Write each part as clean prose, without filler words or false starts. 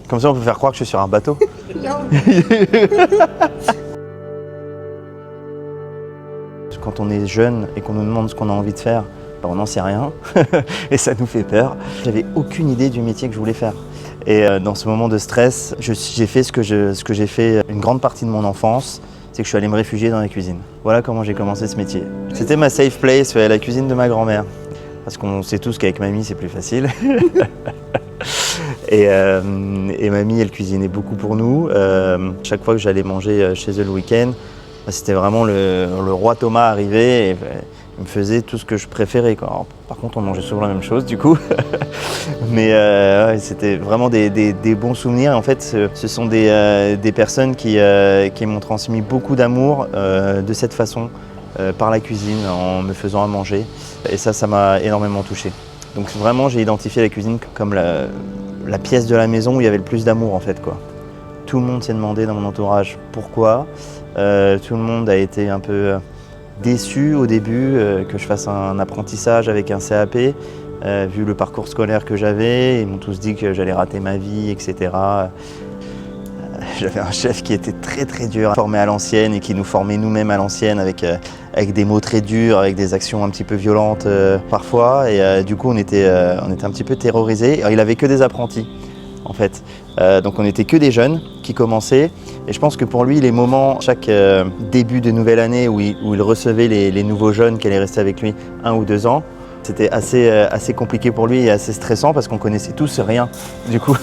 Comme ça, on peut faire croire que je suis sur un bateau. Quand on est jeune et qu'on nous demande ce qu'on a envie de faire, ben on n'en sait rien et ça nous fait peur. J'avais aucune idée du métier que je voulais faire. Et dans ce moment de stress, j'ai fait ce que j'ai fait une grande partie de mon enfance, c'est que je suis allé me réfugier dans la cuisine. Voilà comment j'ai commencé ce métier. C'était ma safe place, la cuisine de ma grand-mère. Parce qu'on sait tous qu'avec mamie, c'est plus facile. Et mamie, elle cuisinait beaucoup pour nous. Chaque fois que j'allais manger chez eux le week-end, c'était vraiment le roi Thomas arrivé et il me faisait tout ce que je préférais, quoi. Alors, par contre, on mangeait souvent la même chose du coup. Mais ouais, c'était vraiment des bons souvenirs. En fait, ce sont des personnes qui m'ont transmis beaucoup d'amour de cette façon, par la cuisine, en me faisant à manger. Et ça m'a énormément touché. Donc vraiment, j'ai identifié la cuisine comme la pièce de la maison où il y avait le plus d'amour en fait, quoi. Tout le monde s'est demandé dans mon entourage pourquoi. Tout le monde a été un peu déçu au début que je fasse un apprentissage avec un CAP. Vu le parcours scolaire que j'avais, ils m'ont tous dit que j'allais rater ma vie, etc. J'avais un chef qui était très très dur, formé à l'ancienne et qui nous formait nous-mêmes à l'ancienne avec des mots très durs, avec des actions un petit peu violentes parfois. Et du coup, on était un petit peu terrorisés. Alors, il avait que des apprentis, en fait. Donc on n'était que des jeunes qui commençaient. Et je pense que pour lui, les moments, chaque début de nouvelle année où il recevait les nouveaux jeunes qui allaient rester avec lui 1 ou 2 ans, c'était assez compliqué pour lui et assez stressant parce qu'on connaissait tous rien, du coup.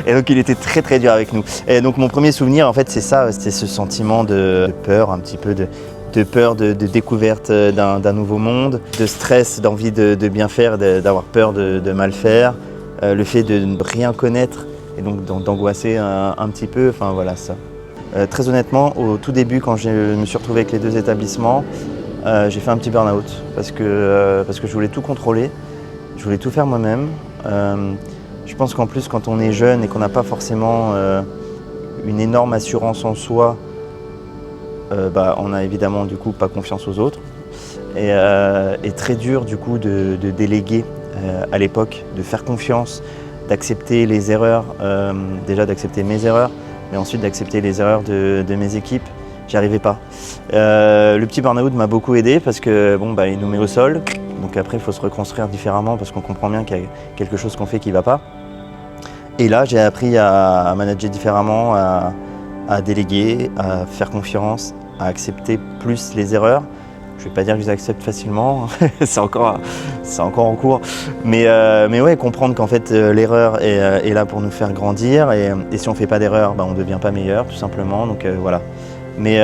Et donc il était très très dur avec nous. Et donc mon premier souvenir, en fait, c'est ça, c'était ce sentiment de peur, un petit peu de peur de découverte d'un nouveau monde, de stress, d'envie de bien faire, d'avoir peur de mal faire, le fait de ne rien connaître et donc d'angoisser un petit peu, enfin voilà ça. Très honnêtement, au tout début, quand je me suis retrouvé avec les 2 établissements, j'ai fait un petit burn-out parce que je voulais tout contrôler, je voulais tout faire moi-même. Je pense qu'en plus, quand on est jeune et qu'on n'a pas forcément une énorme assurance en soi, on n'a évidemment du coup pas confiance aux autres. Et très dur du coup de déléguer à l'époque, de faire confiance, d'accepter les erreurs, déjà d'accepter mes erreurs, mais ensuite d'accepter les erreurs de mes équipes. J'y arrivais pas. Le petit burn-out m'a beaucoup aidé parce que il nous met au sol. Donc après, il faut se reconstruire différemment parce qu'on comprend bien qu'il y a quelque chose qu'on fait qui ne va pas. Et là, j'ai appris à manager différemment, à déléguer, à faire confiance, à accepter plus les erreurs. Je ne vais pas dire que je les accepte facilement, c'est encore en cours. Mais ouais, comprendre qu'en fait, l'erreur est là pour nous faire grandir. Et si on ne fait pas d'erreur, on ne devient pas meilleur, tout simplement. Donc voilà. Mais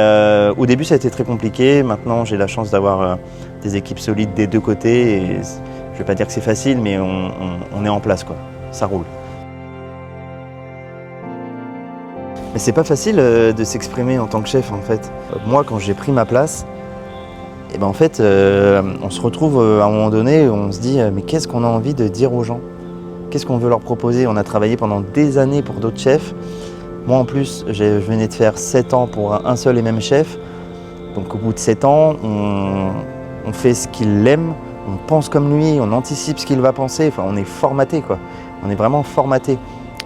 au début, ça a été très compliqué. Maintenant, j'ai la chance d'avoir des équipes solides des 2 côtés. Et je ne vais pas dire que c'est facile, mais on est en place, quoi. Ça roule. Mais c'est pas facile de s'exprimer en tant que chef, en fait. Moi, quand j'ai pris ma place, en fait, on se retrouve à un moment donné où on se dit mais qu'est-ce qu'on a envie de dire aux gens? Qu'est-ce qu'on veut leur proposer? On a travaillé pendant des années pour d'autres chefs. Moi en plus, je venais de faire 7 ans pour un seul et même chef. Donc au bout de 7 ans, on fait ce qu'il aime, on pense comme lui, on anticipe ce qu'il va penser. Enfin, on est formaté, quoi. On est vraiment formaté.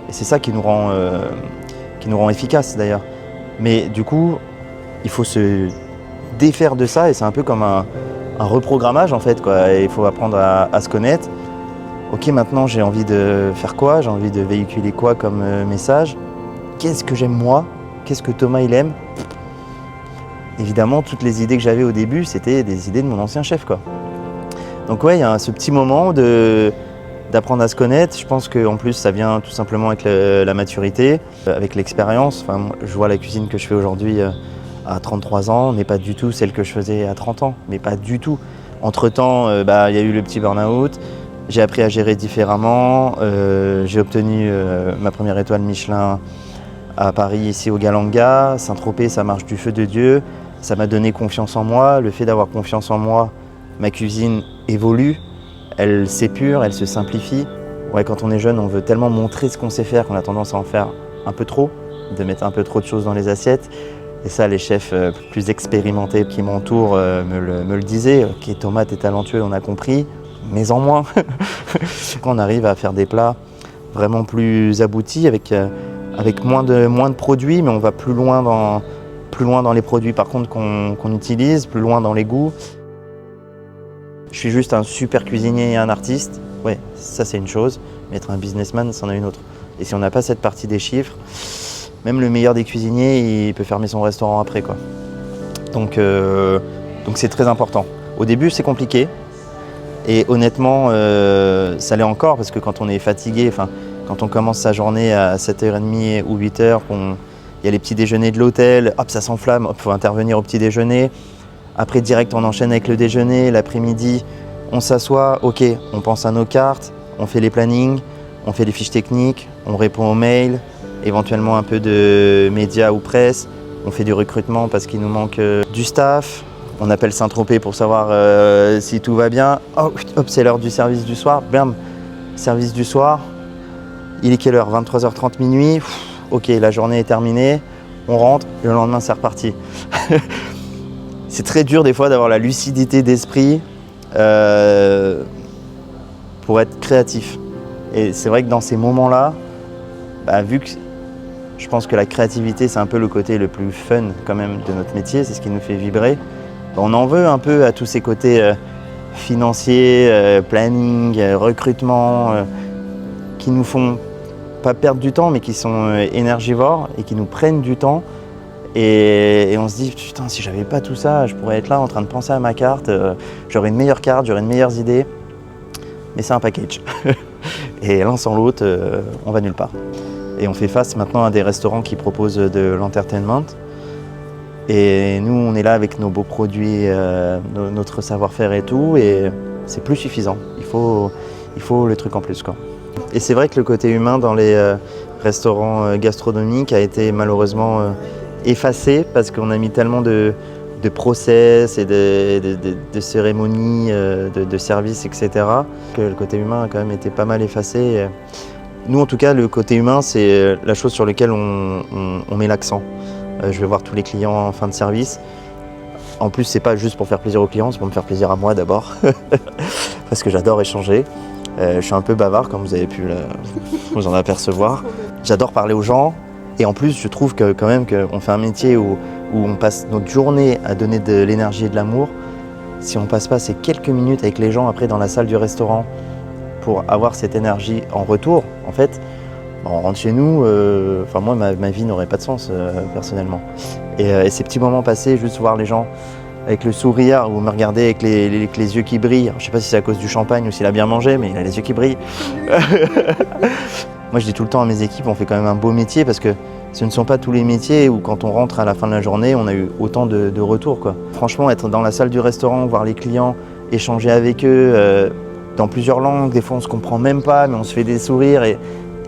Et c'est ça qui nous rend efficaces d'ailleurs. Mais du coup, il faut se défaire de ça et c'est un peu comme un reprogrammage en fait, quoi. Et il faut apprendre à se connaître. Ok, maintenant j'ai envie de faire quoi? J'ai envie de véhiculer quoi comme message? Qu'est-ce que j'aime moi? Qu'est-ce que Thomas il aime? Évidemment, toutes les idées que j'avais au début, c'était des idées de mon ancien chef, quoi. Donc ouais, il y a ce petit moment d'apprendre à se connaître. Je pense qu'en plus, ça vient tout simplement avec la maturité, avec l'expérience. Enfin, je vois la cuisine que je fais aujourd'hui à 33 ans n'est pas du tout celle que je faisais à 30 ans, mais pas du tout. Entre-temps, il y a eu le petit burn-out, j'ai appris à gérer différemment, j'ai obtenu ma première étoile Michelin à Paris, ici au Galanga. Saint-Tropez, ça marche du feu de Dieu. Ça m'a donné confiance en moi. Le fait d'avoir confiance en moi, ma cuisine évolue, elle s'épure, elle se simplifie. Ouais, quand on est jeune, on veut tellement montrer ce qu'on sait faire qu'on a tendance à en faire un peu trop, de mettre un peu trop de choses dans les assiettes. Et ça, les chefs plus expérimentés qui m'entourent me le disaient. Ok, Thomas, t'es talentueux, on a compris, mais en moins. Quand on arrive à faire des plats vraiment plus abouti, avec moins de produits, mais on va plus loin dans les produits par contre qu'on utilise, plus loin dans les goûts. Je suis juste un super cuisinier et un artiste, ouais, ça c'est une chose, mais être un businessman, c'en est une autre. Et si on n'a pas cette partie des chiffres, même le meilleur des cuisiniers, il peut fermer son restaurant après, quoi. Donc c'est très important. Au début, c'est compliqué. Et honnêtement, ça l'est encore, parce que quand on est fatigué, quand on commence sa journée à 7h30 ou 8h, il y a les petits déjeuners de l'hôtel, hop, ça s'enflamme, hop, il faut intervenir au petit déjeuner. Après, direct, on enchaîne avec le déjeuner. L'après-midi, on s'assoit, ok, on pense à nos cartes, on fait les plannings, on fait les fiches techniques, on répond aux mails, éventuellement un peu de médias ou presse. On fait du recrutement parce qu'il nous manque du staff. On appelle Saint-Tropez pour savoir si tout va bien. Oh, hop, c'est l'heure du service du soir. Bam, service du soir. Il est quelle heure? 23h30 minuit. Ok, la journée est terminée. On rentre, le lendemain c'est reparti. C'est très dur des fois d'avoir la lucidité d'esprit pour être créatif. Et c'est vrai que dans ces moments-là, vu que je pense que la créativité c'est un peu le côté le plus fun quand même de notre métier, c'est ce qui nous fait vibrer. On en veut un peu à tous ces côtés financiers, planning, recrutement, qui nous font pas perdre du temps mais qui sont énergivores et qui nous prennent du temps. Et on se dit, putain, si j'avais pas tout ça, je pourrais être là en train de penser à ma carte, j'aurais une meilleure carte, j'aurais de meilleures idées. Mais c'est un package. Et l'un sans l'autre, on va nulle part. Et on fait face maintenant à des restaurants qui proposent de l'entertainment. Et nous, on est là avec nos beaux produits, notre savoir-faire et tout, et c'est plus suffisant. Il faut le truc en plus, quoi. Et c'est vrai que le côté humain dans les restaurants gastronomiques a été malheureusement effacé parce qu'on a mis tellement de process et de cérémonies, de services, etc. que le côté humain a quand même été pas mal effacé. Nous, en tout cas, le côté humain, c'est la chose sur laquelle on met l'accent. Je vais voir tous les clients en fin de service. En plus, c'est pas juste pour faire plaisir aux clients, c'est pour me faire plaisir à moi d'abord, parce que j'adore échanger. Je suis un peu bavard, comme vous avez pu vous en apercevoir. J'adore parler aux gens. Et en plus, je trouve que quand même qu'on fait un métier où on passe notre journée à donner de l'énergie et de l'amour. Si on passe pas ces quelques minutes avec les gens après dans la salle du restaurant pour avoir cette énergie en retour, en fait, on rentre chez nous. Moi, ma vie n'aurait pas de sens personnellement. Et ces petits moments passés, juste voir les gens avec le sourire ou me regarder avec les yeux qui brillent. Je sais pas si c'est à cause du champagne ou s'il a bien mangé, mais il a les yeux qui brillent. Moi, je dis tout le temps à mes équipes, on fait quand même un beau métier parce que ce ne sont pas tous les métiers où quand on rentre à la fin de la journée, on a eu autant de retours, quoi. Franchement, être dans la salle du restaurant, voir les clients, échanger avec eux dans plusieurs langues, des fois on se comprend même pas, mais on se fait des sourires et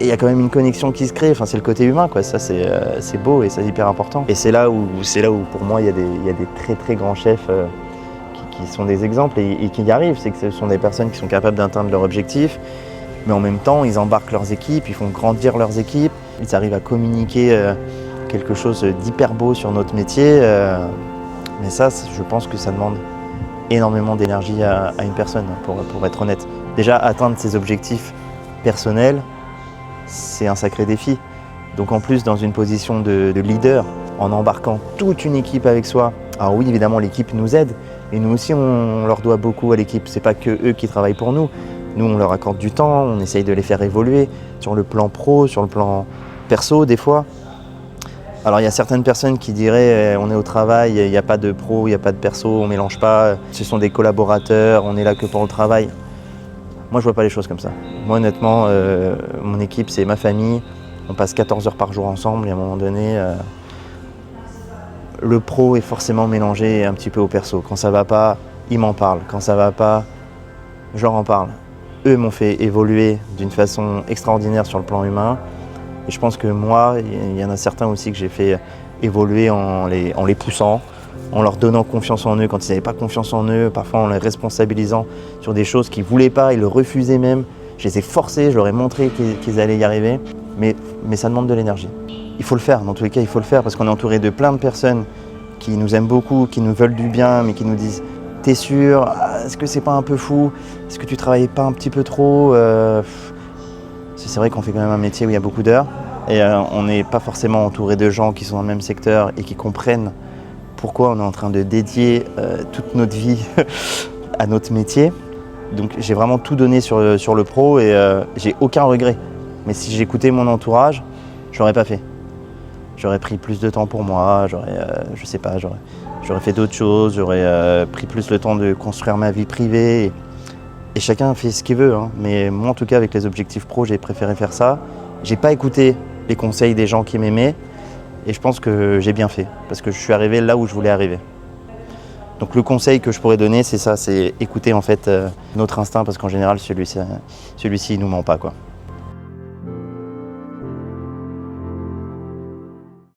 il y a quand même une connexion qui se crée. Enfin, c'est le côté humain, quoi. Ça, c'est beau et c'est hyper important. Et c'est là où pour moi, il y a des très très grands chefs qui sont des exemples et qui y arrivent. C'est que ce sont des personnes qui sont capables d'atteindre leur objectif. Mais en même temps, ils embarquent leurs équipes, ils font grandir leurs équipes, ils arrivent à communiquer quelque chose d'hyper beau sur notre métier. Mais ça, je pense que ça demande énormément d'énergie à une personne, pour être honnête. Déjà, atteindre ses objectifs personnels, c'est un sacré défi. Donc en plus, dans une position de leader, en embarquant toute une équipe avec soi. Alors oui, évidemment, l'équipe nous aide, et nous aussi, on leur doit beaucoup à l'équipe. C'est pas que eux qui travaillent pour nous. Nous, on leur accorde du temps, on essaye de les faire évoluer sur le plan pro, sur le plan perso, des fois. Alors, il y a certaines personnes qui diraient on est au travail, il n'y a pas de pro, il n'y a pas de perso, on ne mélange pas, ce sont des collaborateurs, on est là que pour le travail. Moi, je ne vois pas les choses comme ça. Moi, honnêtement, mon équipe, c'est ma famille. On passe 14 heures par jour ensemble et à un moment donné, le pro est forcément mélangé un petit peu au perso. Quand ça ne va pas, ils m'en parlent. Quand ça ne va pas, je leur en parle. Eux m'ont fait évoluer d'une façon extraordinaire sur le plan humain. Et je pense que moi, il y en a certains aussi que j'ai fait évoluer en les poussant, en leur donnant confiance en eux quand ils n'avaient pas confiance en eux, parfois en les responsabilisant sur des choses qu'ils ne voulaient pas, ils le refusaient même. Je les ai forcés, je leur ai montré qu'ils allaient y arriver, mais ça demande de l'énergie. Il faut le faire, dans tous les cas, il faut le faire parce qu'on est entouré de plein de personnes qui nous aiment beaucoup, qui nous veulent du bien, mais qui nous disent « T'es sûr? Est-ce que c'est pas un peu fou? Est-ce que tu travailles pas un petit peu trop ?» C'est vrai qu'on fait quand même un métier où il y a beaucoup d'heures et on n'est pas forcément entouré de gens qui sont dans le même secteur et qui comprennent pourquoi on est en train de dédier toute notre vie à notre métier. Donc j'ai vraiment tout donné sur le pro et j'ai aucun regret. Mais si j'écoutais mon entourage, je l'aurais pas fait. J'aurais pris plus de temps pour moi, je sais pas, j'aurais fait d'autres choses, j'aurais pris plus le temps de construire ma vie privée. Et chacun fait ce qu'il veut, hein. Mais moi en tout cas avec les objectifs pro, j'ai préféré faire ça. J'ai pas écouté les conseils des gens qui m'aimaient et je pense que j'ai bien fait parce que je suis arrivé là où je voulais arriver. Donc le conseil que je pourrais donner, c'est ça, c'est écouter en fait notre instinct parce qu'en général celui-ci il nous ment pas, quoi.